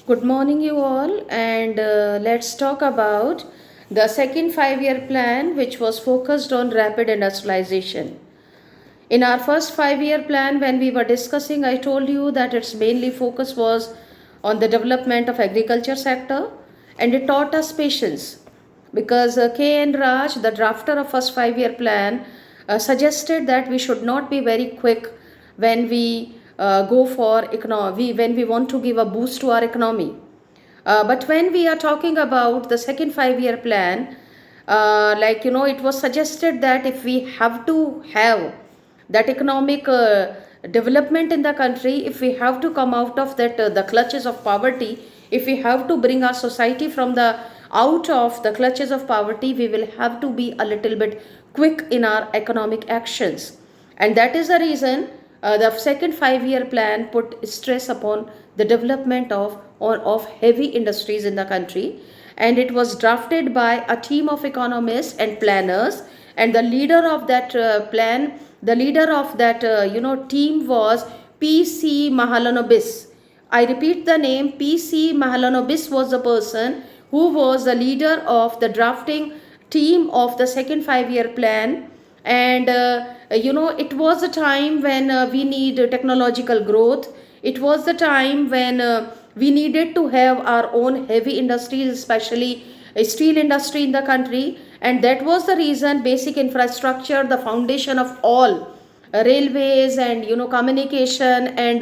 Good morning, you all, and let's talk about the second 5 year plan, which was focused on rapid industrialization. In our first 5 year plan, when we were discussing, I told you that its mainly focus was on the development of agriculture sector, and it taught us patience because K. N. Raj, the drafter of first 5 year plan, suggested that we should not be very quick when we go for when we want to give a boost to our economy. But when we are talking about the second 5 year plan, it was suggested that if we have to have that economic development in the country, if we have to come out of that the clutches of poverty, if we have to bring our society from the out of the clutches of poverty, we will have to be a little bit quick in our economic actions. And that is the reason the second 5 year plan put stress upon the development of heavy industries in the country, and it was drafted by a team of economists and planners, and the leader of that team was P.C. Mahalanobis. I repeat the name. P.C. Mahalanobis was the person who was the leader of the drafting team of the second 5 year plan. And it was a time when we need technological growth. It was the time when we needed to have our own heavy industries, especially steel industry in the country. And that was the reason basic infrastructure, the foundation of all railways and communication and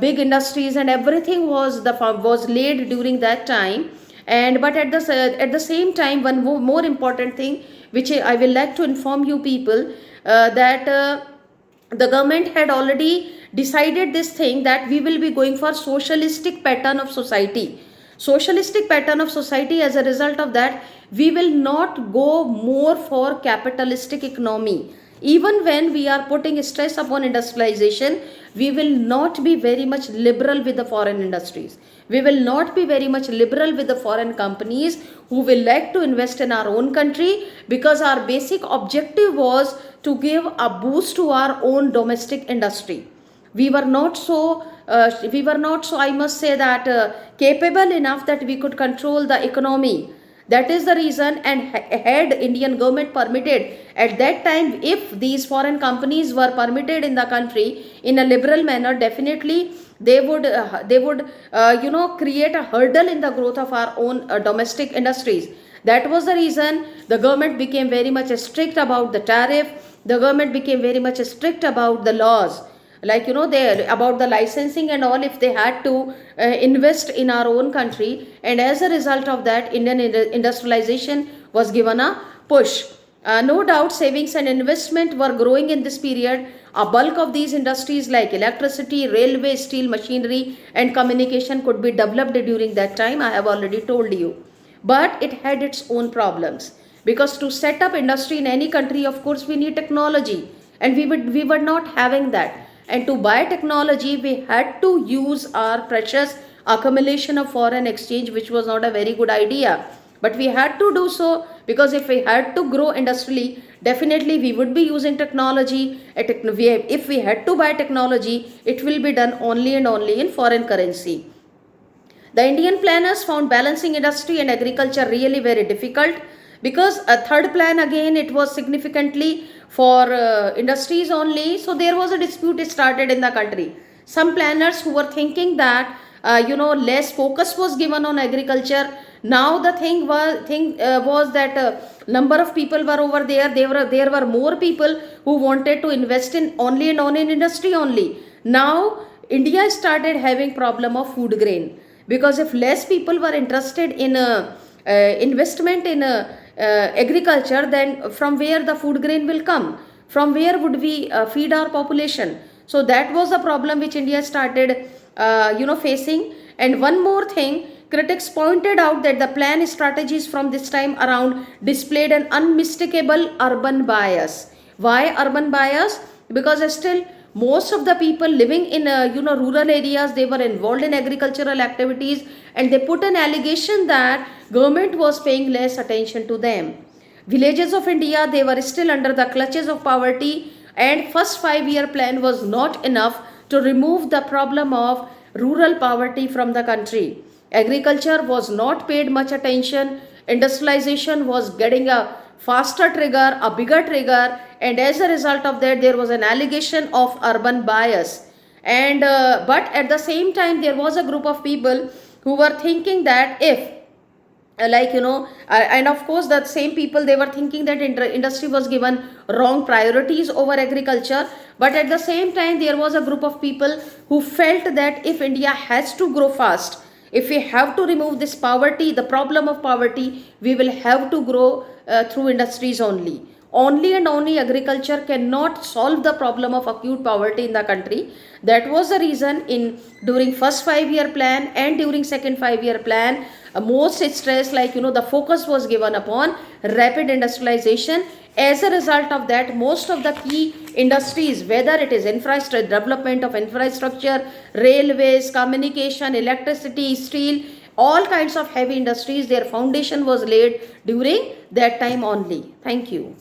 big industries and everything was laid during that time. And but at the same time, one more important thing which I will like to inform you people, that the government had already decided this thing that we will be going for socialistic pattern of society. Socialistic pattern of society. As a result of that, we will not go more for capitalistic economy. Even when we are putting stress upon industrialization, we will not be very much liberal with the foreign industries. We will not be very much liberal with the foreign companies who will like to invest in our own country, because our basic objective was to give a boost to our own domestic industry. We were not so I must say that capable enough that we could control the economy. That is the reason. And had Indian government permitted at that time, if these foreign companies were permitted in the country in a liberal manner, definitely they would create a hurdle in the growth of our own domestic industries. That was the reason the government became very much strict about the tariff. The government became very much strict about the laws, they about the licensing and all, if they had to invest in our own country. And as a result of that, Indian industrialization was given a push. No doubt savings and investment were growing in this period. A bulk of these industries like electricity, railway, steel machinery and communication could be developed during that time, I have already told you. But it had its own problems, because to set up industry in any country, of course we need technology, and we were not having that. And to buy technology, we had to use our precious accumulation of foreign exchange, which was not a very good idea. But we had to do so, because if we had to grow industrially, definitely we would be using technology. If we had to buy technology, it will be done only and only in foreign currency. The Indian planners found balancing industry and agriculture really very difficult, because a third plan again, it was significantly for industries only. So there was a dispute started in the country. Some planners who were thinking that less focus was given on agriculture. Now the thing was that number of people were over there. There were more people who wanted to invest in only and only in industry only. Now India started having problem of food grain, because if less people were interested in investment in agriculture, then from where the food grain will come, from where would we feed our population? So that was a problem which India started facing. And one more thing, critics pointed out that the plan strategies from this time around displayed an unmistakable urban bias. Why urban bias? Because still most of the people living in rural areas, they were involved in agricultural activities, and they put an allegation that government was paying less attention to them. Villages of India, they were still under the clutches of poverty, and first 5 year plan was not enough to remove the problem of rural poverty from the country. Agriculture was not paid much attention. Industrialization was getting a faster trigger, a bigger trigger, and as a result of that, there was an allegation of urban bias. And but at the same time, there was a group of people who were thinking that if and of course that same people, they were thinking that industry was given wrong priorities over agriculture. But at the same time, there was a group of people who felt that if India has to grow fast, if we have to remove this poverty, the problem of poverty, we will have to grow through industries only. Only and only agriculture cannot solve the problem of acute poverty in the country. That was the reason in during first 5 year plan and during second 5 year plan, most stress, the focus was given upon rapid industrialization. As a result of that, most of the key industries, whether it is infrastructure, development of infrastructure, railways, communication, electricity, steel, all kinds of heavy industries, their foundation was laid during that time only. Thank you.